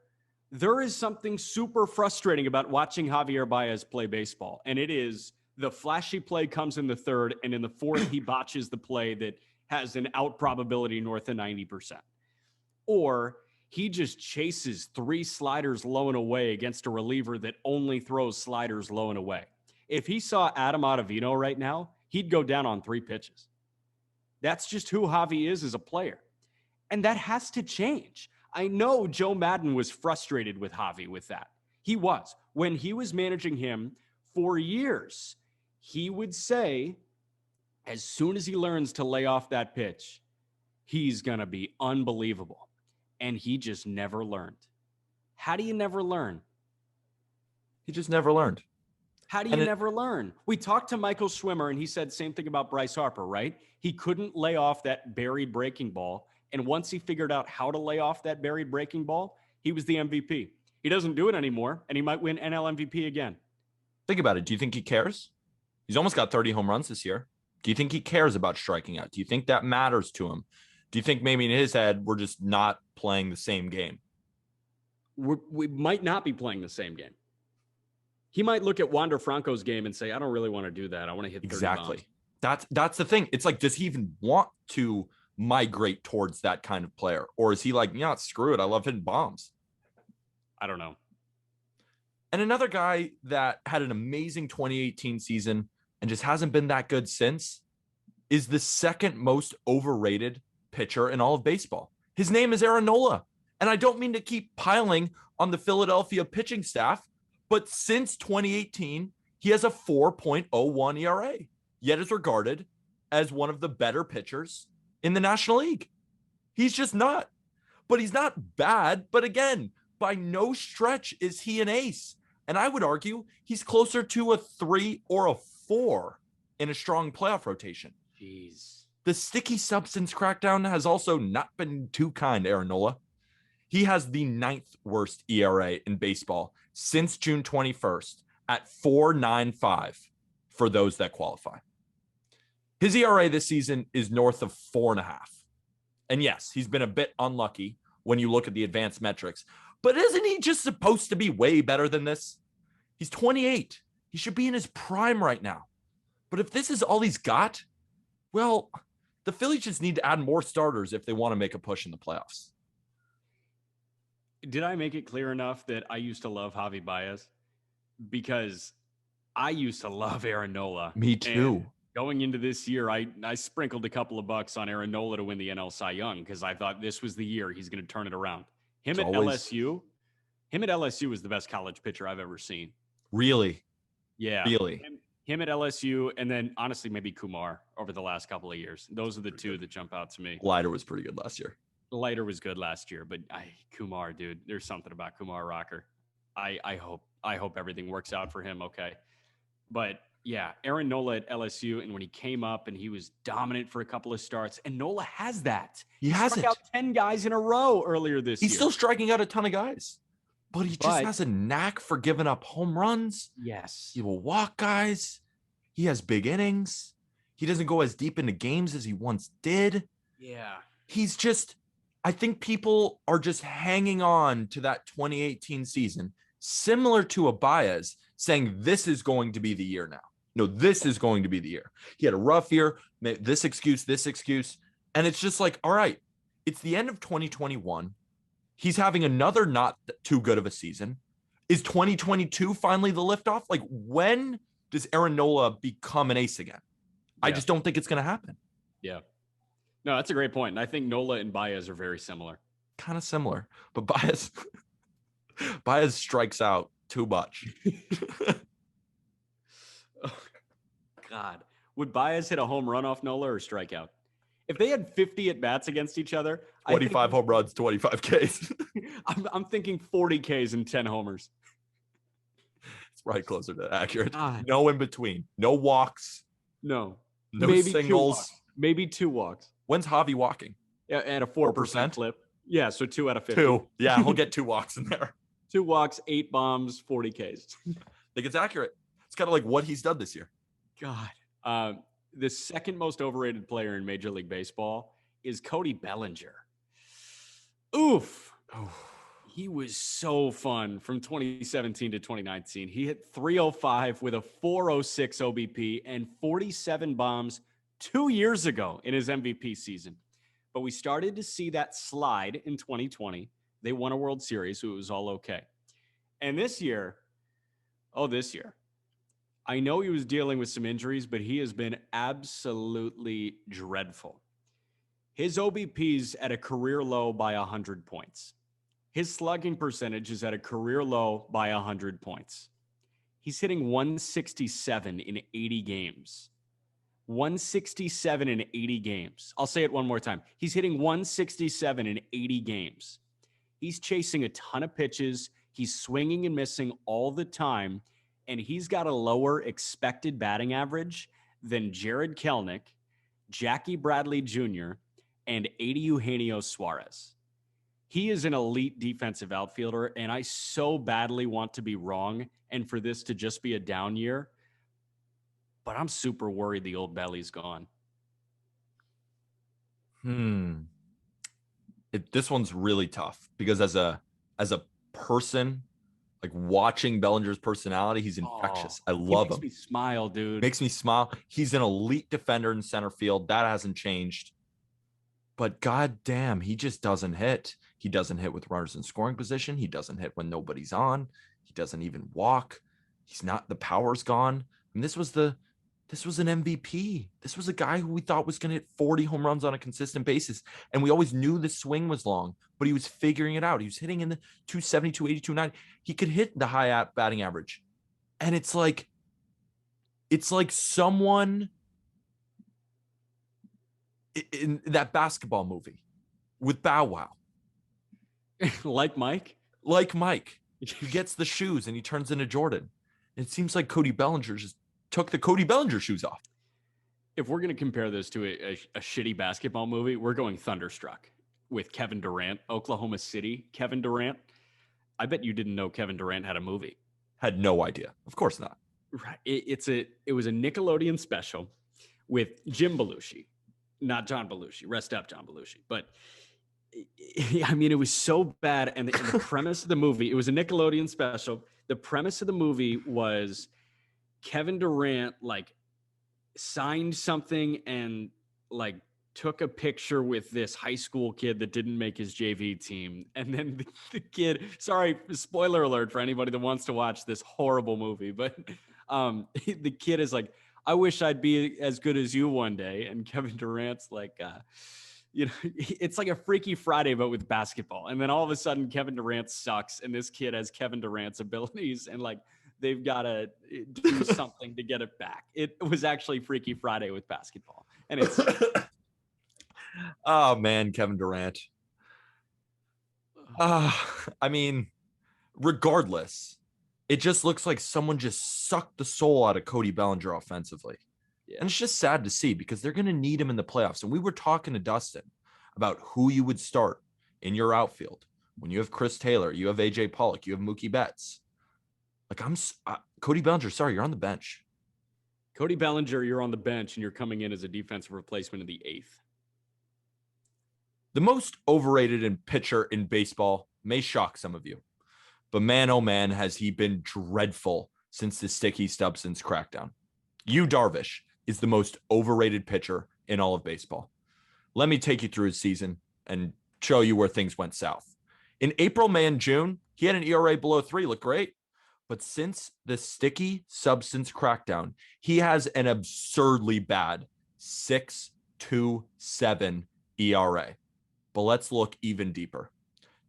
There is something super frustrating about watching Javier Baez play baseball. And it is the flashy play comes in the third, and in the fourth, he botches the play that has an out probability north of 90%. Or he just chases 3 sliders low and away against a reliever that only throws sliders low and away. If he saw Adam Ottavino right now, he'd go down on 3 pitches. That's just who Javi is as a player. And that has to change. I know Joe Madden was frustrated with Javi with that. He was. When he was managing him for years, he would say, as soon as he learns to lay off that pitch, he's going to be unbelievable. And he just never learned. How do you never learn? He just never learned. How do you never learn? We talked to Michael Schwimmer, and he said same thing about Bryce Harper, right? He couldn't lay off that buried breaking ball. And once he figured out how to lay off that buried breaking ball, he was the MVP. He doesn't do it anymore, and he might win NL MVP again. Think about it. Do you think he cares? He's almost got 30 home runs this year. Do you think he cares about striking out? Do you think that matters to him? Do you think maybe in his head, we're just not playing the same game? We might not be playing the same game. He might look at Wander Franco's game and say, I don't really want to do that. I want to hit 30 exactly. bombs. That's the thing. It's like, does he even want to migrate towards that kind of player? Or is he like, yeah, screw it. I love hitting bombs. I don't know. And another guy that had an amazing 2018 season and just hasn't been that good since is the second most overrated pitcher in all of baseball. His name is Aaron Nola. And I don't mean to keep piling on the Philadelphia pitching staff, but since 2018, he has a 4.01 ERA, yet is regarded as one of the better pitchers in the National League. He's just not. But he's not bad. But again, by no stretch is he an ace. And I would argue he's closer to a 3 or a 4 in a strong playoff rotation. Jeez. The sticky substance crackdown has also not been too kind, Aaron Nola. He has the 9th worst ERA in baseball since June 21st at 4.95 for those that qualify. His ERA this season is north of 4.5. And yes, he's been a bit unlucky when you look at the advanced metrics. But isn't he just supposed to be way better than this? He's 28. He should be in his prime right now. But if this is all he's got, well, the Phillies just need to add more starters if they want to make a push in the playoffs. Did I make it clear enough that I used to love Javi Baez? Because I used to love Aaron Nola. Me too. And going into this year, I sprinkled a couple of bucks on Aaron Nola to win the NL Cy Young because I thought this was the year he's going to turn it around. Him at LSU was the best college pitcher I've ever seen. Really? Yeah. Really? Him at LSU, and then honestly, maybe Kumar over the last couple of years. Those are the two that jump out to me. Leiter was pretty good last year. Leiter was good last year, but Kumar, dude, there's something about Kumar Rocker. I hope everything works out for him. Okay. But yeah, Aaron Nola at LSU, and when he came up and he was dominant for a couple of starts, and Nola has that. He has struck out 10 guys in a row earlier this year. He's still striking out a ton of guys, but he just has a knack for giving up home runs. Yes. He will walk guys. He has big innings. He doesn't go as deep into games as he once did. Yeah. He's just, I think people are just hanging on to that 2018 season, similar to a Baez, saying this is going to be the year now. No, this is going to be the year. He had a rough year, this excuse. And it's just like, all right, it's the end of 2021. He's having another not too good of a season. Is 2022 finally the liftoff? Like, when does Aaron Nola become an ace again? Yeah. I just don't think it's going to happen. Yeah. No, that's a great point. And I think Nola and Baez are very similar. Kind of similar. But Baez strikes out too much. Oh, God. Would Baez hit a home run off Nola or strikeout? If they had 50 at-bats against each other... 25 home runs, 25 Ks. I'm thinking 40 Ks and 10 homers. It's right closer to accurate. God. No in between. No walks. No. No maybe singles. Maybe 2 walks. When's Javi walking? Yeah, at a 4% clip. Yeah, so 2 out of 50. 2. Yeah, he'll get 2 walks in there. 2 walks, 8 bombs, 40 Ks. I think it's accurate. It's kind of like what he's done this year. God. The second most overrated player in Major League Baseball is Cody Bellinger. Oof. He was so fun from 2017 to 2019. He hit 305 with a 406 OBP and 47 bombs 2 years ago in his MVP season. But we started to see that slide in 2020. They won a World Series, so it was all okay. And this year, I know he was dealing with some injuries, but he has been absolutely dreadful. His OBP's at a career low by 100 points. His slugging percentage is at a career low by 100 points. He's hitting 167 in 80 games. 167 in 80 games. I'll say it one more time. He's hitting 167 in 80 games. He's chasing a ton of pitches. He's swinging and missing all the time. And he's got a lower expected batting average than Jared Kelenic, Jackie Bradley Jr., and Eddie Eugenio Suarez. He is an elite defensive outfielder, and I so badly want to be wrong and for this to just be a down year. But I'm super worried the old belly's gone. This one's really tough because as a person, like watching Bellinger's personality, he's infectious. I love him. Makes me smile, dude. Makes me smile. He's an elite defender in center field. That hasn't changed. But goddamn, he just doesn't hit. He doesn't hit with runners in scoring position. He doesn't hit when nobody's on. He doesn't even walk. He's not. The power's gone. And this was an MVP. This was a guy who we thought was going to hit 40 home runs on a consistent basis. And we always knew the swing was long, but he was figuring it out. He was hitting in the 270, 280, 290. He could hit the high batting average. And it's like someone in that basketball movie with Bow Wow. Like Mike? Like Mike. He gets the shoes and he turns into Jordan. It seems like Cody Bellinger just took the Cody Bellinger shoes off. If we're going to compare this to a shitty basketball movie, we're going Thunderstruck with Kevin Durant, Oklahoma City, Kevin Durant. I bet you didn't know Kevin Durant had a movie. Had no idea. Of course not. Right. It was a Nickelodeon special with Jim Belushi, not John Belushi. Rest up, John Belushi. But I mean, it was so bad. And the premise of the movie, it was a Nickelodeon special. The premise of the movie was Kevin Durant like signed something and like took a picture with this high school kid that didn't make his JV team. And then the kid, sorry, spoiler alert for anybody that wants to watch this horrible movie, but the kid is like, I wish I'd be as good as you one day. And Kevin Durant's like, it's like a Freaky Friday, but with basketball. And then all of a sudden Kevin Durant sucks. And this kid has Kevin Durant's abilities and like, they've got to do something to get it back. It was actually Freaky Friday with basketball. And it's, oh man, Kevin Durant. I mean, regardless, it just looks like someone just sucked the soul out of Cody Bellinger offensively. Yeah. And it's just sad to see because they're going to need him in the playoffs. And we were talking to Dustin about who you would start in your outfield. When you have Chris Taylor, you have AJ Pollock, you have Mookie Betts. Like Cody Bellinger, sorry, you're on the bench. Cody Bellinger, you're on the bench and you're coming in as a defensive replacement in the 8th. The most overrated pitcher in baseball may shock some of you, but man, oh man, has he been dreadful since the sticky substance crackdown. Yu Darvish is the most overrated pitcher in all of baseball. Let me take you through his season and show you where things went south. In April, May, and June, he had an ERA below 3, looked great. But since the sticky substance crackdown, he has an absurdly bad 6.27 ERA. But let's look even deeper.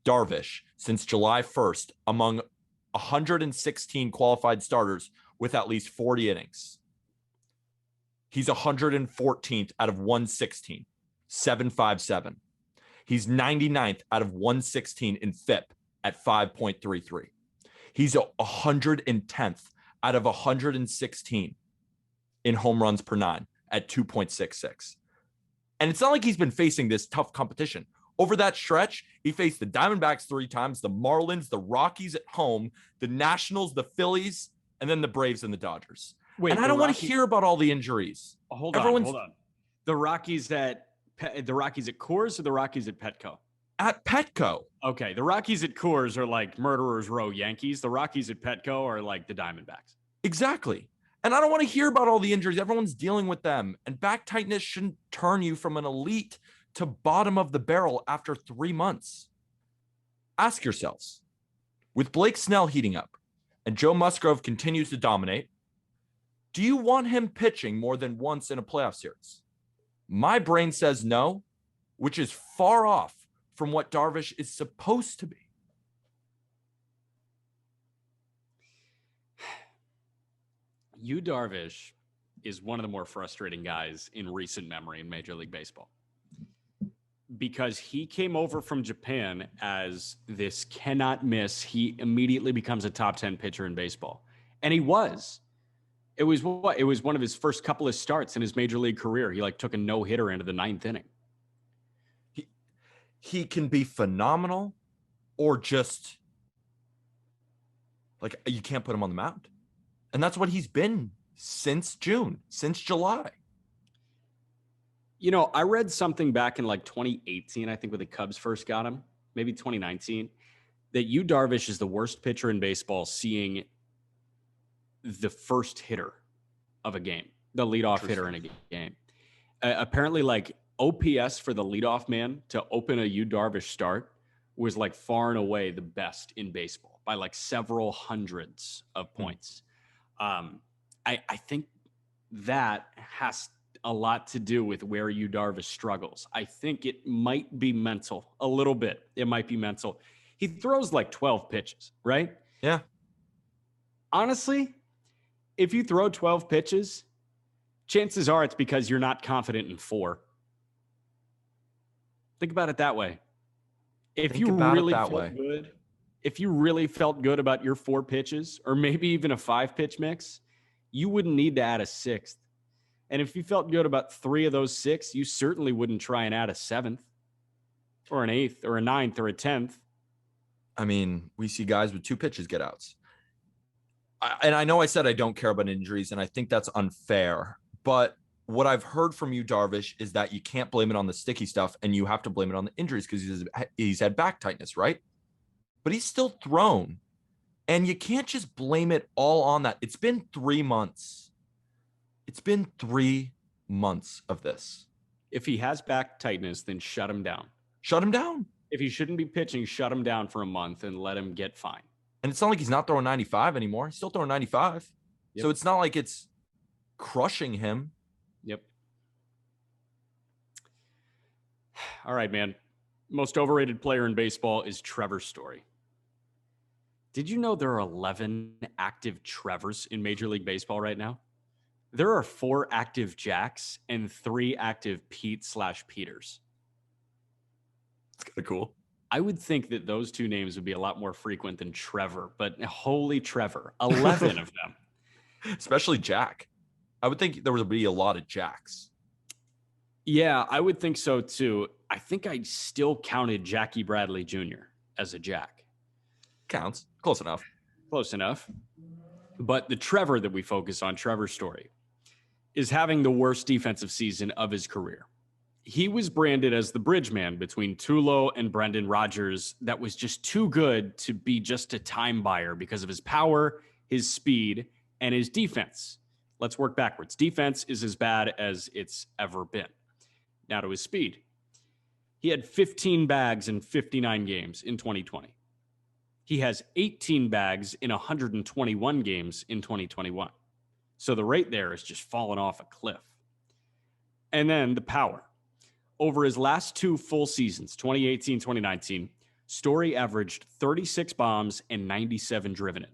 Darvish, since July 1st, among 116 qualified starters with at least 40 innings. He's 114th out of 116, 7.57. He's 99th out of 116 in FIP at 5.33. He's 110th out of 116 in home runs per 9 at 2.66. And it's not like he's been facing this tough competition. Over that stretch, he faced the Diamondbacks 3 times, the Marlins, the Rockies at home, the Nationals, the Phillies, and then the Braves and the Dodgers. Wait, and I don't want to hear about all the injuries. Hold on. The Rockies at Coors or the Rockies at Petco? At Petco. Okay, the Rockies at Coors are like Murderers Row Yankees. The Rockies at Petco are like the Diamondbacks. Exactly. And I don't want to hear about all the injuries. Everyone's dealing with them. And back tightness shouldn't turn you from an elite to bottom of the barrel after 3 months. Ask yourselves, with Blake Snell heating up and Joe Musgrove continues to dominate, do you want him pitching more than once in a playoff series? My brain says no, which is far off from what Darvish is supposed to be. Yu Darvish is one of the more frustrating guys in recent memory in Major League Baseball because he came over from Japan as this cannot miss. He immediately becomes a top 10 pitcher in baseball. And he was. It was one of his first couple of starts in his Major League career. He like took a no-hitter into the 9th inning. He can be phenomenal or just like you can't put him on the mound. And that's what he's been since June, since July. You know, I read something back in like 2018, I think when the Cubs first got him, maybe 2019, that Yu Darvish is the worst pitcher in baseball seeing the first hitter of a game, the leadoff hitter in a game. Apparently, like, OPS for the leadoff man to open a Yu Darvish start was like far and away the best in baseball by like several hundreds of points. I think that has a lot to do with where Yu Darvish struggles. I think it might be mental a little bit. It might be mental. He throws like 12 pitches, right? Yeah. Honestly, if you throw 12 pitches, chances are it's because you're not confident in 4. Think about it that way. If Think you about it really that felt way. good, if you really felt good about your 4 pitches or maybe even a 5-pitch mix, you wouldn't need to add a 6th. And if you felt good about 3 of those 6, you certainly wouldn't try and add a 7th or an 8th or a 9th or a 10th. I mean, we see guys with 2 pitches get outs. And I know I said I don't care about injuries, and I think that's unfair. But what I've heard from you, Darvish, is that you can't blame it on the sticky stuff, and you have to blame it on the injuries because he's had back tightness, right? But he's still thrown, and you can't just blame it all on that. It's been 3 months. It's been 3 months of this. If he has back tightness, then shut him down. Shut him down. If he shouldn't be pitching, shut him down for a month and let him get fine. And it's not like he's not throwing 95 anymore. He's still throwing 95. Yep. So it's not like it's crushing him. Yep. All right, man. Most overrated player in baseball is Trevor Story. Did you know there are 11 active Trevors in Major League Baseball right now? There are 4 active Jacks and 3 active Pete/Peters. It's kind of cool. I would think that those 2 names would be a lot more frequent than Trevor, but holy Trevor, 11 of them. Especially Jack. I would think there would be a lot of Jacks. Yeah, I would think so too. I think I still counted Jackie Bradley Jr. as a Jack. Counts. Close enough. Close enough. But the Trevor that we focus on, Trevor Story, is having the worst defensive season of his career. He was branded as the bridge man between Tulo and Brendan Rodgers that was just too good to be just a time buyer because of his power, his speed, and his defense. Let's work backwards. Defense is as bad as it's ever been. Now to his speed. He had 15 bags in 59 games in 2020. He has 18 bags in 121 games in 2021. So the rate there is just falling off a cliff. And then the power. Over his last 2 full seasons, 2018, 2019, Story averaged 36 bombs and 97 driven in.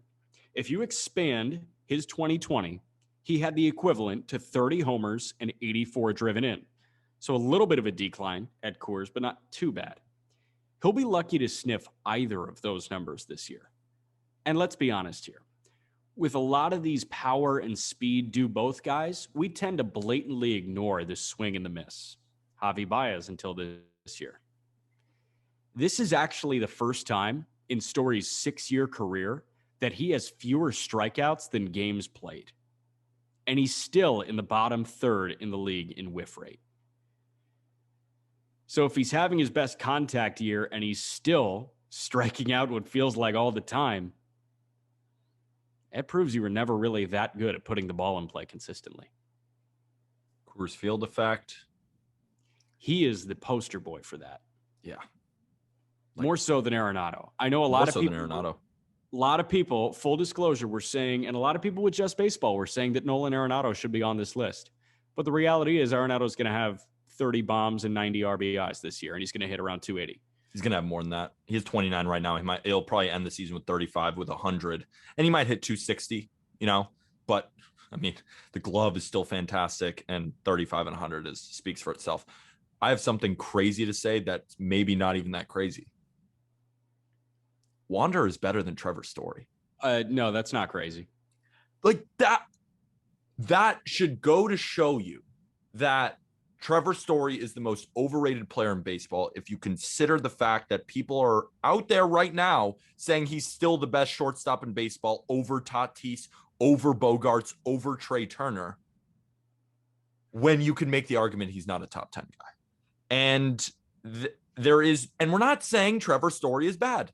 If you expand his 2020, he had the equivalent to 30 homers and 84 driven in. So a little bit of a decline at Coors, but not too bad. He'll be lucky to sniff either of those numbers this year. And let's be honest here. With a lot of these power and speed do both guys, we tend to blatantly ignore the swing and the miss. Javi Baez until this year. This is actually the first time in Story's 6-year career that he has fewer strikeouts than games played. And he's still in the bottom third in the league in whiff rate. So if he's having his best contact year and he's still striking out what feels like all the time, that proves you were never really that good at putting the ball in play consistently. Coors Field effect. He is the poster boy for that. Yeah. More so than Arenado. I know a lot of people. More so than Arenado. A lot of people, full disclosure, were saying, and a lot of people with Just Baseball were saying that Nola and Arenado should be on this list. But the reality is Arenado's going to have 30 bombs and 90 RBIs this year, and he's going to hit around 280. He's going to have more than that. He has 29 right now. He'll probably end the season with 35 with 100. And he might hit 260, But, I mean, the glove is still fantastic, and 35 and 100 speaks for itself. I have something crazy to say that's maybe not even that crazy. Wander is better than Trevor Story. No, that's not crazy. Like that should go to show you that Trevor Story is the most overrated player in baseball if you consider the fact that people are out there right now saying he's still the best shortstop in baseball over Tatis, over Bogarts, over Trey Turner, when you can make the argument he's not a top 10 guy. And and we're not saying Trevor Story is bad.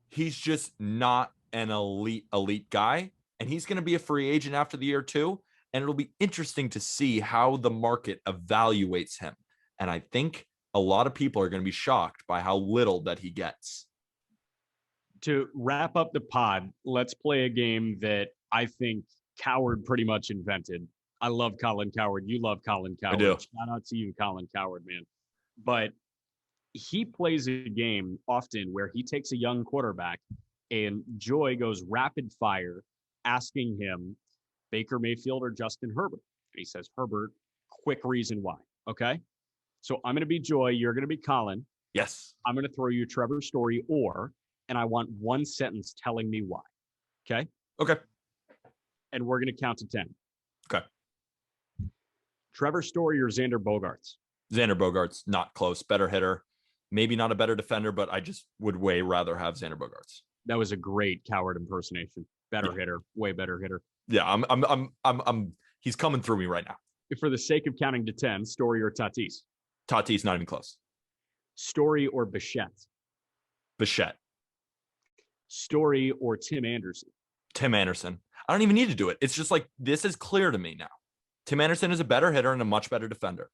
He's just not an elite guy. And he's going to be a free agent after the year 2. And it'll be interesting to see how the market evaluates him. And I think a lot of people are going to be shocked by how little that he gets. To wrap up the pod, let's play a game that I think Coward pretty much invented. I love Colin Coward. You love Colin Coward. I do. Shout out to you, Colin Coward, man. But he plays a game often where he takes a young quarterback and Joy goes rapid fire asking him Baker Mayfield or Justin Herbert. And he says, Herbert, quick reason why. Okay. So I'm going to be Joy. You're going to be Colin. Yes. I'm going to throw you Trevor's story and I want one sentence telling me why. Okay? Okay. And we're going to count to 10. Okay. Trevor Story or Xander Bogaerts? Xander Bogaerts, not close. Better hitter. Maybe not a better defender, but I just would way rather have Xander Bogaerts. That was a great Coward impersonation. Better hitter, way better hitter. Yeah, he's coming through me right now. For the sake of counting to 10, Story or Tatis? Tatis, not even close. Story or Bichette? Bichette. Story or Tim Anderson? Tim Anderson. I don't even need to do it. It's just like, this is clear to me now. Tim Anderson is a better hitter and a much better defender.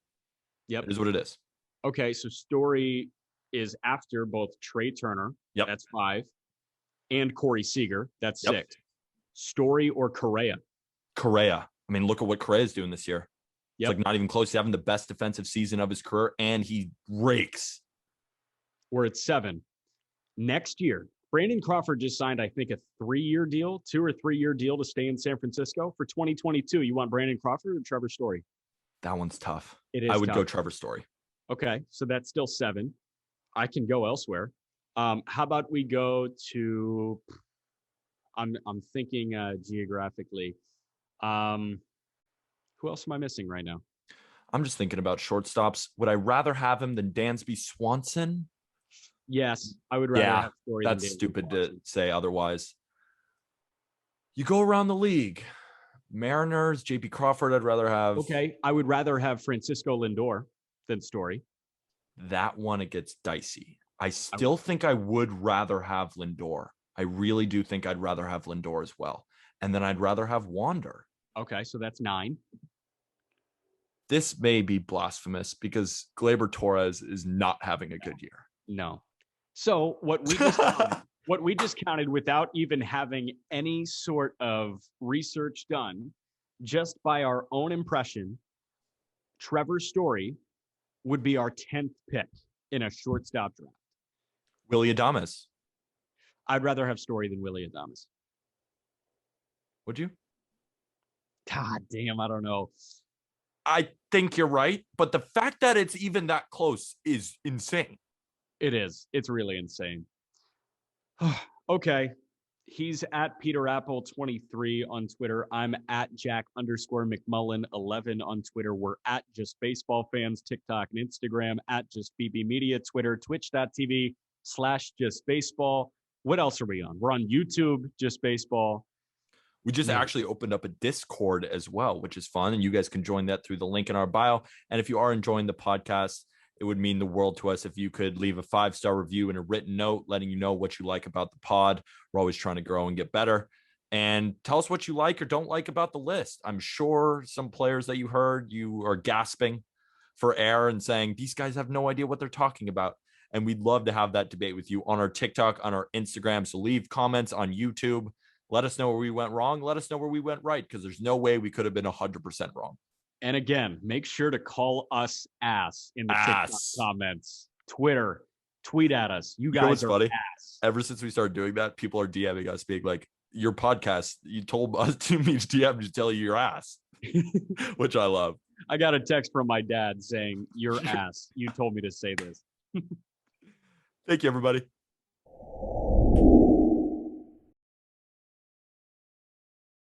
Yep. It is what it is. Okay, so Story is after both Trey Turner. Yep. That's 5. And Corey Seager. That's 6. Yep. Story or Correa? Correa. I mean, look at what Correa is doing this year. Yep. It's like not even close. He's having the best defensive season of his career, and he rakes. We're at 7. Next year, Brandon Crawford just signed, I think, a 3-year deal, 2 or 3-year deal to stay in San Francisco for 2022. You want Brandon Crawford or Trevor Story? That one's tough. It is. I would tough. go Trevor Story. Okay, so that's still 7. I can go elsewhere. How about we go to? I'm thinking geographically. Who else am I missing right now? I'm just thinking about shortstops. Would I rather have him than Dansby Swanson? Yes, I would rather have Story. That's stupid to say otherwise. You go around the league. Mariners, JP Crawford, I'd rather have. Okay, I would rather have Francisco Lindor than Story. That one, it gets dicey. I still think I would rather have Lindor. I really do think I'd rather have Lindor as well. And then I'd rather have Wander. Okay, so that's 9. This may be blasphemous because Gleyber Torres is not having a good year. No. So what we just counted without even having any sort of research done, just by our own impression, Trevor Story would be our 10th pick in a shortstop draft. Willy Adames. I'd rather have Story than Willy Adames. Would you? God damn, I don't know. I think you're right, but the fact that it's even that close is insane. It is. It's really insane. Okay. He's at Peter Apple 23 on Twitter. I'm at Jack_McMullen 11 on Twitter. We're at Just Baseball Fans, TikTok and Instagram, at Just BB Media, Twitter, twitch.tv/Just Baseball. What else are we on? We're on YouTube, Just Baseball. We just actually opened up a Discord as well, which is fun. And you guys can join that through the link in our bio. And if you are enjoying the podcast, it would mean the world to us if you could leave a 5-star review and a written note letting you know what you like about the pod. We're always trying to grow and get better. And tell us what you like or don't like about the list. I'm sure some players that you heard, you are gasping for air and saying, these guys have no idea what they're talking about. And we'd love to have that debate with you on our TikTok, on our Instagram. So leave comments on YouTube. Let us know where we went wrong. Let us know where we went right, because there's no way we could have been 100% wrong. And again, make sure to call us ass in the TikTok comments, Twitter, tweet at us. You guys are funny. Ass. Ever since we started doing that, people are DMing us being like, your podcast, you told us to me to DM to tell you your ass, which I love. I got a text from my dad saying, your ass. You told me to say this. Thank you, everybody.